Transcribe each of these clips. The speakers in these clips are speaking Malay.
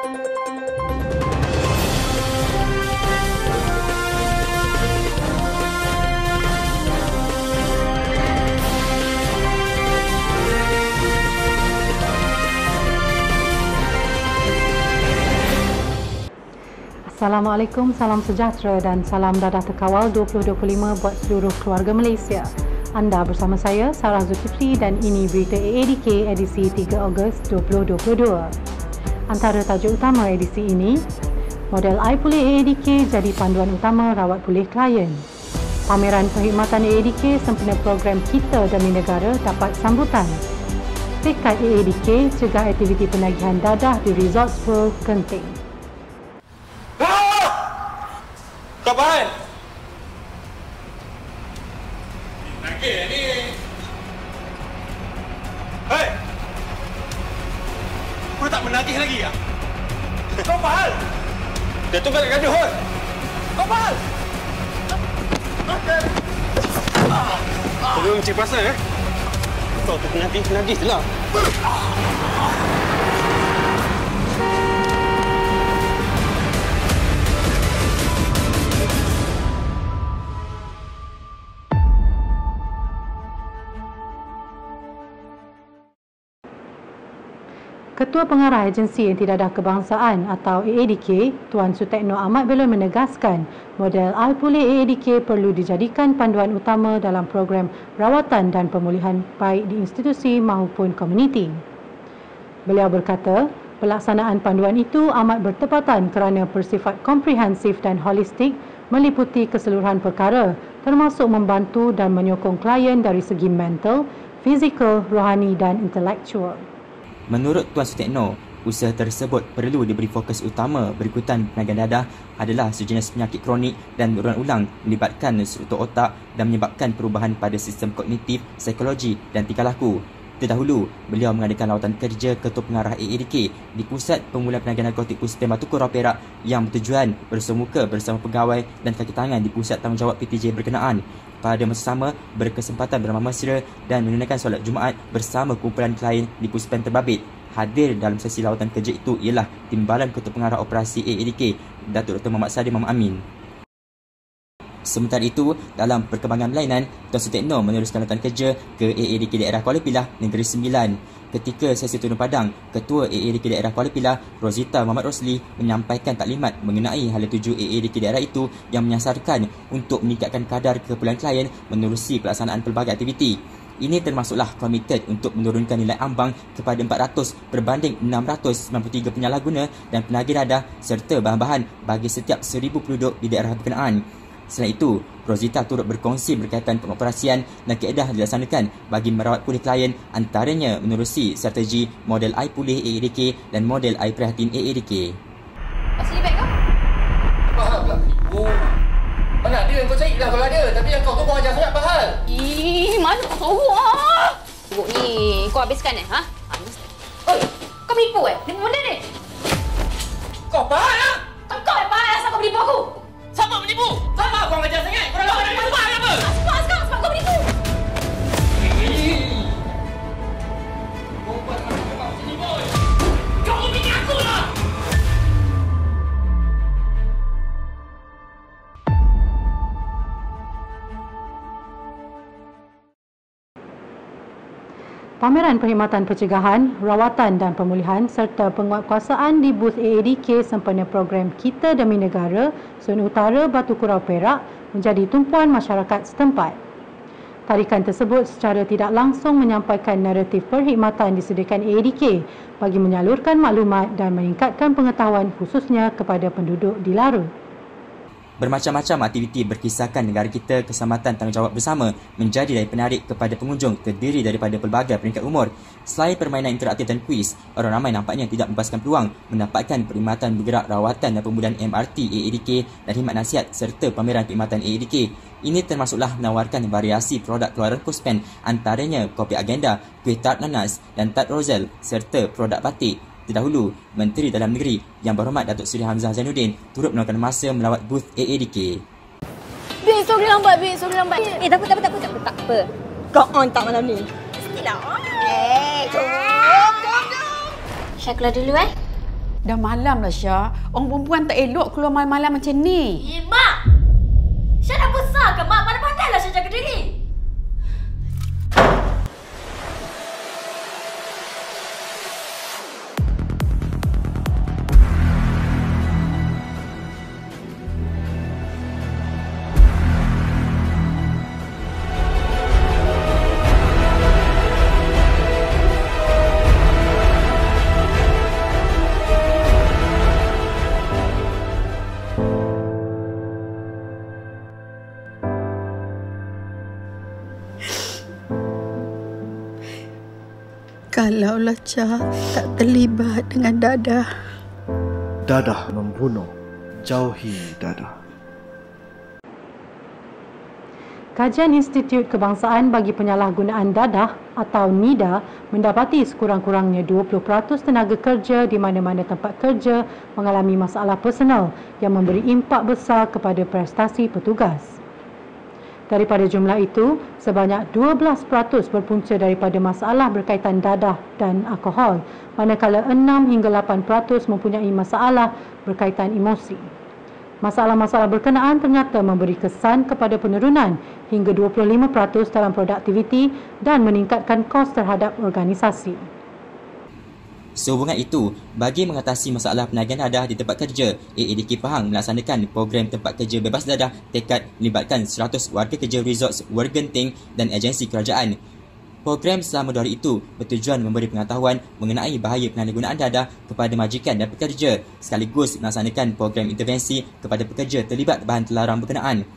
Assalamualaikum, salam sejahtera dan salam dadah terkawal 2025 buat seluruh keluarga Malaysia. Anda bersama saya, Sarah Zulkifli, dan ini berita AADK edisi 3 Ogos 2022. Antara tajuk utama edisi ini, model iPulih AADK jadi panduan utama rawat pulih klien. Pameran perkhidmatan AADK sempena program Kita Demi Negara dapat sambutan. Tekad AADK cegah aktiviti penagihan dadah di Resorts World Genting. Kapan? Nagih ni. Hei! Kau tak menagih lagi ya? Kau fahal? Dia tu balik gaduh. Kau fahal? Kau belum cek pasal Kau tu penagih je lah. Ketua Pengarah Agensi Intidadah Kebangsaan atau AADK, Tuan Sutekno Ahmad Belon menegaskan model iPulih AADK perlu dijadikan panduan utama dalam program rawatan dan pemulihan baik di institusi maupun komuniti. Beliau berkata, pelaksanaan panduan itu amat bertepatan kerana bersifat komprehensif dan holistik meliputi keseluruhan perkara termasuk membantu dan menyokong klien dari segi mental, fizikal, rohani dan intelektual. Menurut Tuan Sutekno, usaha tersebut perlu diberi fokus utama berikutan penagihan dadah adalah sejenis penyakit kronik dan berulang-ulang melibatkan struktur otak dan menyebabkan perubahan pada sistem kognitif, psikologi dan tingkah laku. Terdahulu, beliau mengadakan lawatan kerja Ketua Pengarah AADK di Pusat Pemulihan Penagihan Narkotik Pusat Batu Kurau Perak yang bertujuan bersemuka bersama pegawai dan kaki tangan di Pusat Tanggungjawab PTJ berkenaan. Pada masa sama, berkesempatan beramah mesra dan menunaikan solat Jumaat bersama kumpulan klien di Puspen Terbabit. Hadir dalam sesi lawatan kerja itu ialah Timbalan Ketua Pengarah Operasi AADK, Datuk Dr. Muhammad Sadir Muhammad Amin. Sementara itu, dalam perkembangan berlainan, Tuan Sutekno meneruskan lawatan kerja ke AADK Daerah Kuala Pilah, Negeri Sembilan. Ketika sesi turun padang, Ketua AADK Daerah Kuala Pilah, Rozita Muhammad Rosli, menyampaikan taklimat mengenai hala tuju AADK daerah itu yang menyasarkan untuk meningkatkan kadar keperluan klien menerusi pelaksanaan pelbagai aktiviti. Ini termasuklah komited untuk menurunkan nilai ambang kepada 400 berbanding 693 penyalahguna dan penagih dadah serta bahan-bahan bagi setiap 1000 penduduk di daerah berkenaan. Selain itu, Rosita turut berkongsi berkaitan pengoperasian dan kaedah dilaksanakan bagi merawat pulih klien, antaranya menerusi strategi model iPulih AADK dan model iPrihatin AADK. Asli beg kau? Fahal pula penipu. Mana ada yang kau cari lah kalau ada. Tapi yang kau tu kau ajar sangat Fahal. Mana kau ah? Buruk ni, kau habiskan ha? Oi, kau menipu Ni benda ni? Kau Fahal lah? Kau yang Fahal asal kau menipu aku? Siapa menipu? Sama kau ajar sangat. Kau dah lawan dengan Fahal apa? Asal sekarang sebab kau menipu. Kau buat macam kau sini boy. Kau bini aku lah. Pameran perkhidmatan pencegahan, rawatan dan pemulihan serta penguatkuasaan di booth AADK sempena program Kita Demi Negara, Zon Utara Batu Kurau Perak menjadi tumpuan masyarakat setempat. Tarikan tersebut secara tidak langsung menyampaikan naratif perkhidmatan disediakan AADK bagi menyalurkan maklumat dan meningkatkan pengetahuan khususnya kepada penduduk di Lara. Bermacam-macam aktiviti berkisahkan negara kita keselamatan tanggungjawab bersama menjadi daya penarik kepada pengunjung terdiri daripada pelbagai peringkat umur. Selain permainan interaktif dan kuis, orang ramai nampaknya tidak melepaskan peluang mendapatkan perkhidmatan bergerak rawatan dan pemulihan MRT AADK dan khidmat nasihat serta pameran perkhidmatan AADK. Ini termasuklah menawarkan variasi produk keluaran Puspen, antaranya kopi agenda, kuih tart nanas dan tart rosel serta produk batik. Terdahulu, Menteri Dalam Negeri Yang Berhormat Datuk Seri Hamzah Zainuddin turut meluangkan masa melawat booth AADK. Sorry lambat. Tak apa. Kau on tak malam ni? Mestilah. Jom. Syah keluar dulu Dah malam lah, Syah. Orang perempuan tak elok keluar malam-malam macam ni. Mak! Syah dah besar ke, Mak? Mana pandailah Syah jaga diri. Kalaulah Cha tak terlibat dengan Dadah. Dadah membunuh. Jauhi Dadah. Kajian Institut Kebangsaan bagi Penyalahgunaan Dadah atau NIDA mendapati sekurang-kurangnya 20% tenaga kerja di mana-mana tempat kerja mengalami masalah personal yang memberi impak besar kepada prestasi petugas. Daripada jumlah itu, sebanyak 12% berpunca daripada masalah berkaitan dadah dan alkohol, manakala 6 hingga 8% mempunyai masalah berkaitan emosi. Masalah-masalah berkenaan ternyata memberi kesan kepada penurunan hingga 25% dalam produktiviti dan meningkatkan kos terhadap organisasi. Sehubungan itu, bagi mengatasi masalah penagihan dadah di tempat kerja, AADK Pahang melaksanakan program tempat kerja bebas dadah tekad melibatkan 100 warga kerja resorts Wargenting dan agensi kerajaan. Program selama 2 hari itu bertujuan memberi pengetahuan mengenai bahaya penyalahgunaan dadah kepada majikan dan pekerja sekaligus melaksanakan program intervensi kepada pekerja terlibat bahan terlarang berkenaan.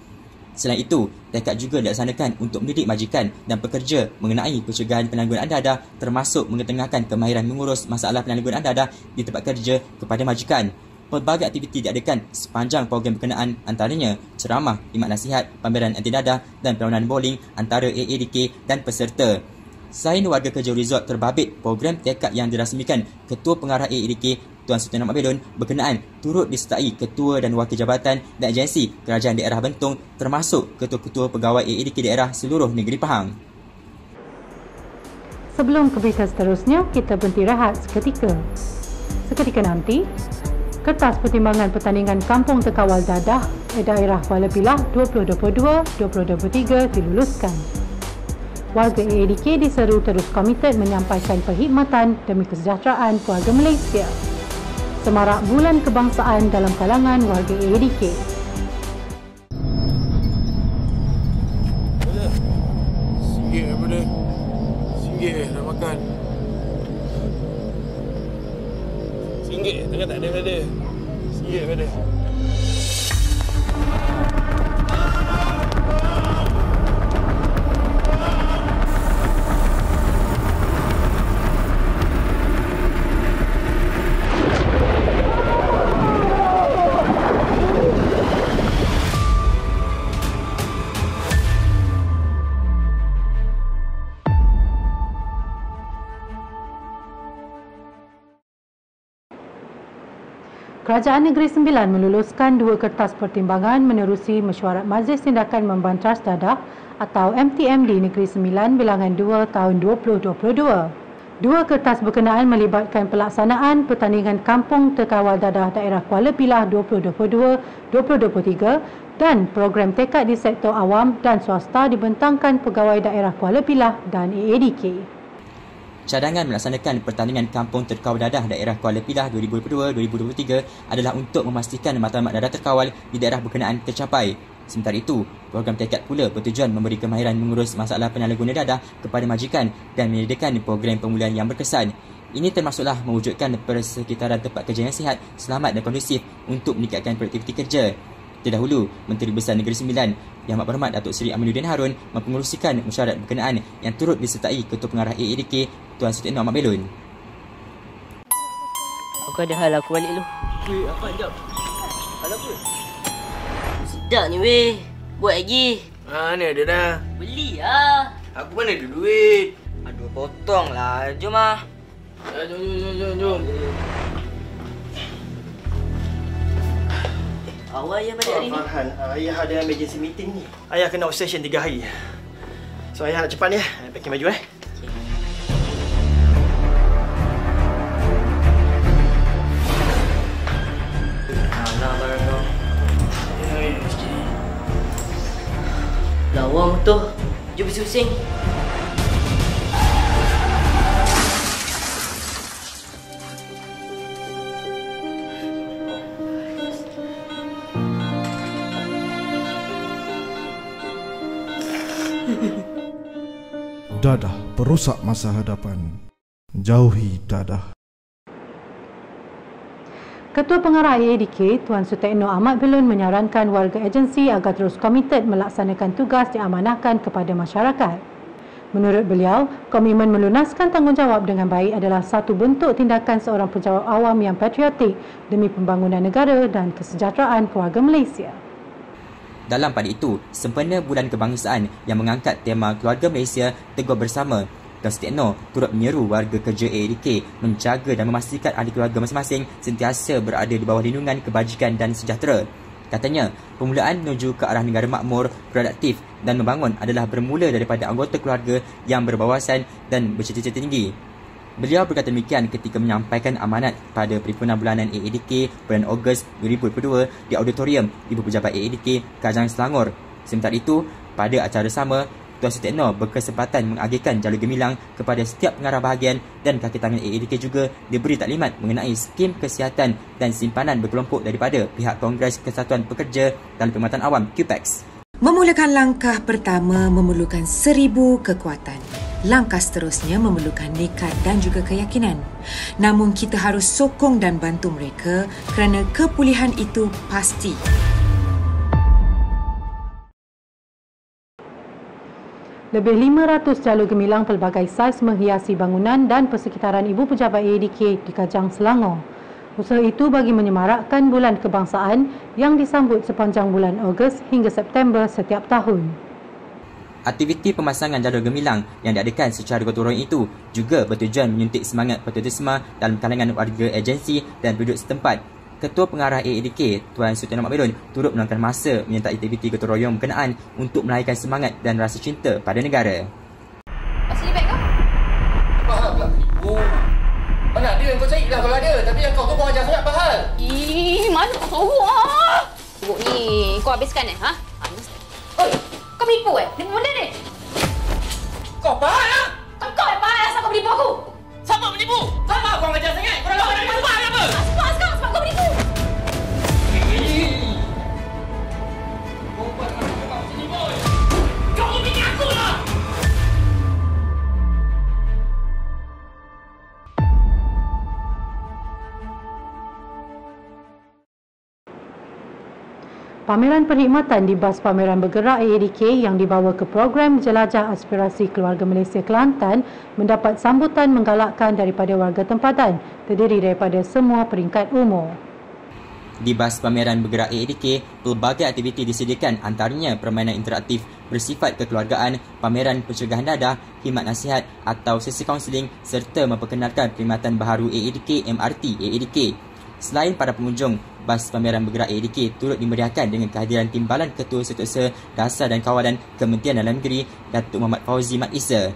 Selain itu, tekad juga dilaksanakan untuk mendidik majikan dan pekerja mengenai pencegahan penyalahgunaan dadah termasuk mengetengahkan kemahiran mengurus masalah penyalahgunaan dadah di tempat kerja kepada majikan. Pelbagai aktiviti diadakan sepanjang program berkenaan antaranya ceramah, khidmat nasihat, pameran anti dadah dan perlawanan bowling antara AADK dan peserta. Selain warga kerja resort terbabit, program tekad yang dirasmikan Ketua Pengarah AADK Tuan Sultan Ahmad Belon berkenaan turut disertai ketua dan wakil jabatan dan agensi kerajaan daerah Bentong termasuk ketua-ketua pegawai AADK daerah seluruh negeri Pahang. Sebelum ke berita seterusnya, kita berhenti rehat seketika. Seketika nanti, kertas pertimbangan pertandingan Kampung Terkawal Dadah daerah Kuala Pilah 2022-2023 diluluskan. Warga AADK diseru terus komited menyampaikan perkhidmatan demi kesejahteraan keluarga Malaysia. Semarak Bulan Kebangsaan dalam kalangan warga AADK. RM1 daripada RM1 nak makan. RM1 tengah tak ada daripada RM1 daripada. Kerajaan Negeri Sembilan meluluskan 2 kertas pertimbangan menerusi mesyuarat Majlis Tindakan Membantas Dadah atau MTMD Negeri Sembilan bilangan 2 tahun 2022. 2 kertas berkenaan melibatkan pelaksanaan pertandingan Kampung Terkawal Dadah daerah Kuala Pilah 2022-2023 dan program tekad di sektor awam dan swasta dibentangkan Pegawai Daerah Kuala Pilah dan AADK. Cadangan melaksanakan pertandingan Kampung Terkawal Dadah daerah Kuala Pilah 2022-2023 adalah untuk memastikan matlamat dadah terkawal di daerah berkenaan tercapai. Sementara itu, program tekad pula bertujuan memberi kemahiran mengurus masalah penyalahguna dadah kepada majikan dan menyediakan program pemulihan yang berkesan. Ini termasuklah mewujudkan persekitaran tempat kerja yang sihat, selamat dan kondusif untuk meningkatkan produktiviti kerja. Terdahulu, Menteri Besar Negeri Sembilan Yang Amat Berhormat Datuk Seri Aminuddin Harun mempengerusikan mesyuarat berkenaan yang turut disertai Ketua Pengarah AADK Tuan Sultan Ahmad Belon. Aku ada hal aku balik dulu. Weh, apa jap? Hal apa? Sedap ni weh. Buat lagi. Mana ada dah? Beli lah. Aku mana ada duit? Aduh, potong lah. Jom lah. Jom. Awal ayah balik hari ni. Farhan, ayah ada emergency meeting ni. Ayah kena obsession 3 hari. So ayah nak cepat ni. Packing baju . Jom pusing. Dadah perosak masa hadapan. Jauhi dadah. Ketua Pengarah AADK, Tuan Sutekno Ahmad Belon menyarankan warga agensi agar terus komited melaksanakan tugas diamanahkan kepada masyarakat. Menurut beliau, komitmen melunaskan tanggungjawab dengan baik adalah satu bentuk tindakan seorang penjawat awam yang patriotik demi pembangunan negara dan kesejahteraan keluarga Malaysia. Dalam pada itu, sempena Bulan Kebangsaan yang mengangkat tema Keluarga Malaysia Teguh Bersama, Tuan Sutekno turut menyeru warga kerja AADK menjaga dan memastikan ahli keluarga masing-masing sentiasa berada di bawah lindungan kebajikan dan sejahtera. Katanya, permulaan menuju ke arah negara makmur, produktif dan membangun adalah bermula daripada anggota keluarga yang berwawasan dan bercita-cita tinggi. Beliau berkata demikian ketika menyampaikan amanat pada perhimpunan bulanan AADK bulan Ogos 2022 di auditorium Ibu Pejabat AADK Kajang Selangor. Sementara itu, pada acara sama, Tuan Sutekno berkesempatan mengagihkan jalur gemilang kepada setiap pengarah bahagian dan kaki tangan AADK juga diberi taklimat mengenai skim kesihatan dan simpanan berkelompok daripada pihak Kongres Kesatuan Pekerja dan Perkhidmatan Awam QPEX. Memulakan langkah pertama memerlukan 1000 kekuatan. Langkah seterusnya memerlukan nekat dan juga keyakinan. Namun kita harus sokong dan bantu mereka kerana kepulihan itu pasti. Lebih 500 jalur gemilang pelbagai saiz menghiasi bangunan dan persekitaran Ibu Pejabat AADK di Kajang Selangor. Usaha itu bagi menyemarakkan Bulan Kebangsaan yang disambut sepanjang bulan Ogos hingga September setiap tahun. Aktiviti pemasangan jalur gemilang yang diadakan secara gotong royong itu juga bertujuan menyuntik semangat patriotisme dalam kalangan warga agensi dan penduduk setempat. Ketua Pengarah AADK, Tuan Sutekno Ahmad Belon turut meluangkan masa menyertai aktiviti gotong royong berkenaan untuk melahirkan semangat dan rasa cinta pada negara. Asli beg kau? Fahal pula tipu. Mana ada yang kau cari lah kalau ada. Tapi yang kau tu pun ajar sangat Fahal. Mana kau tahu ah? Buruk ni kau habiskan ha? Oi, kau menipu Ni benda ni? Kau Fahal lah? Kau yang Fahal asal kau menipu aku? Siapa menipu? Siapa kau ajar sangat? Kau dah lawan dengan Fahal apa? Sebab kau menipu. Kau bini aku lah! Pameran perkhidmatan di bas pameran bergerak AADK yang dibawa ke program Jelajah Aspirasi Keluarga Malaysia Kelantan mendapat sambutan menggalakkan daripada warga tempatan, terdiri daripada semua peringkat umur. Di bas pameran bergerak AADK, pelbagai aktiviti disediakan antaranya permainan interaktif bersifat kekeluargaan, pameran pencegahan dadah, khidmat nasihat atau sesi kaunseling serta memperkenalkan perkhidmatan baharu AADK MRT AADK. Selain para pengunjung, bas pameran bergerak AADK turut dimeriahkan dengan kehadiran Timbalan Ketua Setiausaha Dasar dan Kawalan Kementerian Dalam Negeri Datuk Muhammad Fauzi Mat Isa.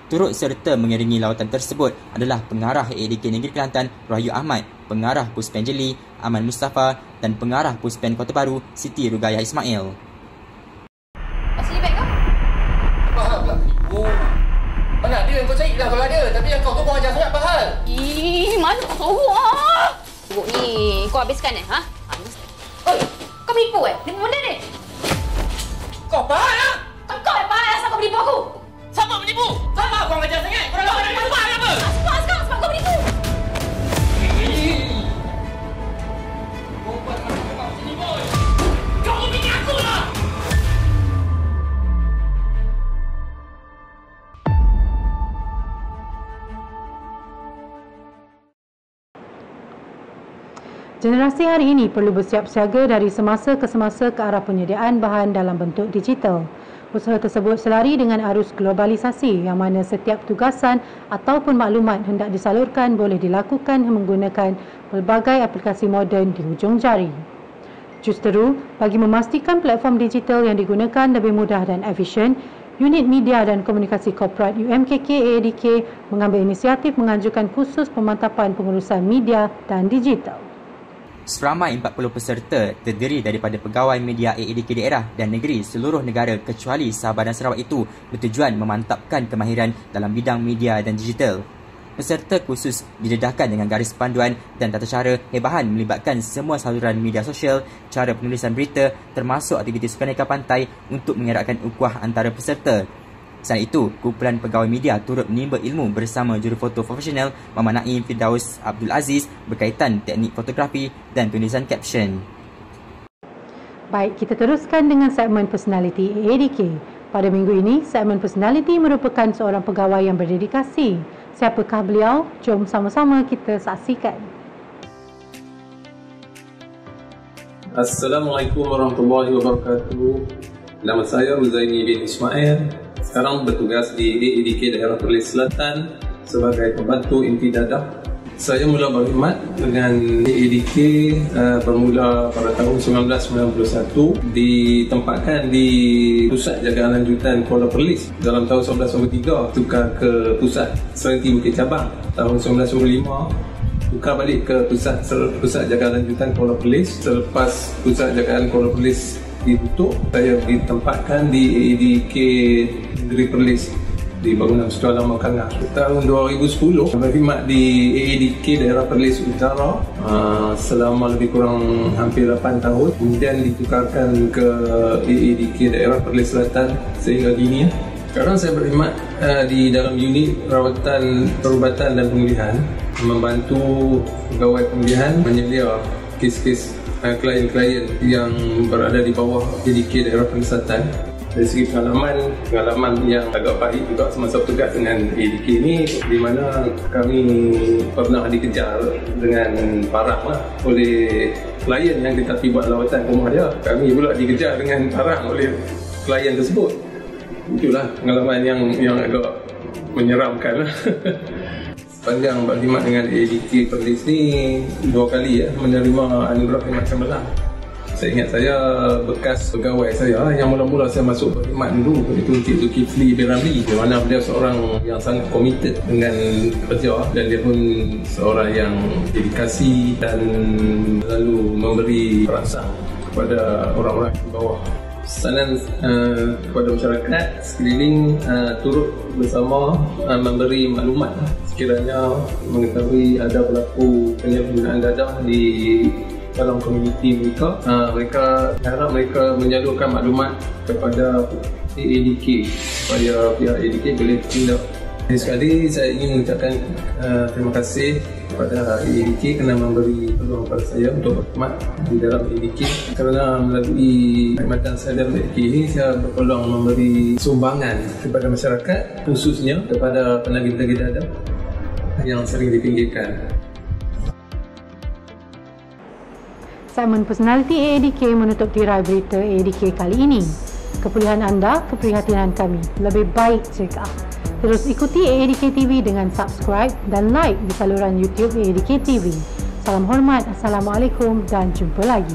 Turut serta mengiringi lawatan tersebut adalah Pengarah AADK Negeri Kelantan Rahyu Ahmad, Pengarah Puspen Jeli Aman Mustafa dan Pengarah Puspen Kota Baru Siti Rugayah Ismail. Asli beg kau? Fahal pula tipu. Mana ada yang kau cari lah kalau ada. Tapi yang kau tu pun ajar sangat Fahal. Mana kau tahu ah? Buruk ni kau habiskan ha? Oi, kau menipu Ni benda ni? Kau Fahal lah? Kau yang Fahal asal kau menipu aku? Siapa menipu? Siapa kau ajar sangat? Kau dah lawan dengan Fahal apa? Sebab kau menipu. Kau bini aku lah! Generasi hari ini perlu bersiap siaga dari semasa ke semasa ke arah penyediaan bahan dalam bentuk digital. Usaha tersebut selari dengan arus globalisasi yang mana setiap tugasan ataupun maklumat hendak disalurkan boleh dilakukan menggunakan pelbagai aplikasi moden di hujung jari. Justeru, bagi memastikan platform digital yang digunakan lebih mudah dan efisien, Unit Media dan Komunikasi Korporat UMKK AADK mengambil inisiatif mengajukan kursus pemantapan pengurusan media dan digital. Seramai 40 peserta terdiri daripada pegawai media AADK daerah dan negeri seluruh negara kecuali Sabah dan Sarawak itu bertujuan memantapkan kemahiran dalam bidang media dan digital. Peserta khusus didedahkan dengan garis panduan dan tata cara hebahan melibatkan semua saluran media sosial, cara penulisan berita termasuk aktiviti sukaneka pantai untuk mengeratkan ukhuwah antara peserta. Selain itu, kumpulan pegawai media turut menimba ilmu bersama jurufoto profesional Muhammad Naim Firdaus Abdul Aziz berkaitan teknik fotografi dan penulisan caption. Baik, kita teruskan dengan segmen personality AADK. Pada minggu ini, segmen personality merupakan seorang pegawai yang berdedikasi. Siapakah beliau? Jom sama-sama kita saksikan. Assalamualaikum warahmatullahi wabarakatuh. Nama saya Uzaini bin Ismail. Sekarang bertugas di AADK Daerah Perlis Selatan sebagai pembantu inti dadah. Saya mula berkhidmat dengan AADK bermula pada tahun 1991, ditempatkan di Pusat Jagaan Lanjutan Kuala Perlis. Dalam tahun 1993 tukar ke Pusat Serenti Bukit Cabang. Tahun 1995 tukar balik ke Pusat Jagaan Lanjutan Kuala Perlis. Selepas Pusat Jagaan Kuala Perlis ditutup, saya ditempatkan di AADK Negeri Perlis di bangunan Sekolah Lama Kangah. Tahun 2010 berkhidmat di AADK Daerah Perlis Utara selama lebih kurang hampir 8 tahun. Kemudian ditukarkan ke AADK Daerah Perlis Selatan sehingga kini. Sekarang saya berkhidmat di dalam unit rawatan perubatan dan pemulihan, membantu pegawai pemulihan menyelia kes-kes klien-klien yang berada di bawah AADK Daerah Perlis Selatan. Dari segi pengalaman yang agak baik juga semasa bertugas dengan AADK ini, di mana kami pernah dikejar dengan parang oleh klien yang kita buat lawatan ke rumah dia. Kami pula dikejar dengan parang oleh klien tersebut. Itulah pengalaman yang agak menyeramkan. Sepanjang berkhidmat dengan AADK Perlis ni 2 kali menerima anugerah khidmat cemerlang. Saya ingat saya bekas pegawai saya yang mula-mula saya masuk berkhidmat dulu, iaitu Encik Zulkifli bin Ramli, di mana beliau seorang yang sangat komited dengan kerja dan dia pun seorang yang dedikasi dan selalu memberi perangsang kepada orang-orang di bawah. Pesanan kepada masyarakat sekeliling turut bersama memberi maklumat sekiranya mengetahui ada berlaku penyalahgunaan dadah di dalam komuniti mereka. Mereka harap mereka menyalurkan maklumat kepada AADK supaya pihak AADK boleh tindak. Sekali saya ingin mengucapkan terima kasih kepada AADK kerana memberi peluang kepada saya untuk berkhidmat di dalam AADK. Kerana melalui khidmatan saya dalam AADK ini, saya berpeluang memberi sumbangan kepada masyarakat, khususnya kepada penagih-penagih dadah yang sering dipinggirkan. Segmen personality AADK menutup tirai berita AADK kali ini. Kepulihan anda, keprihatinan kami. Lebih baik jika terus ikuti AADK TV dengan subscribe dan like di saluran YouTube AADK TV. Salam hormat, Assalamualaikum dan jumpa lagi.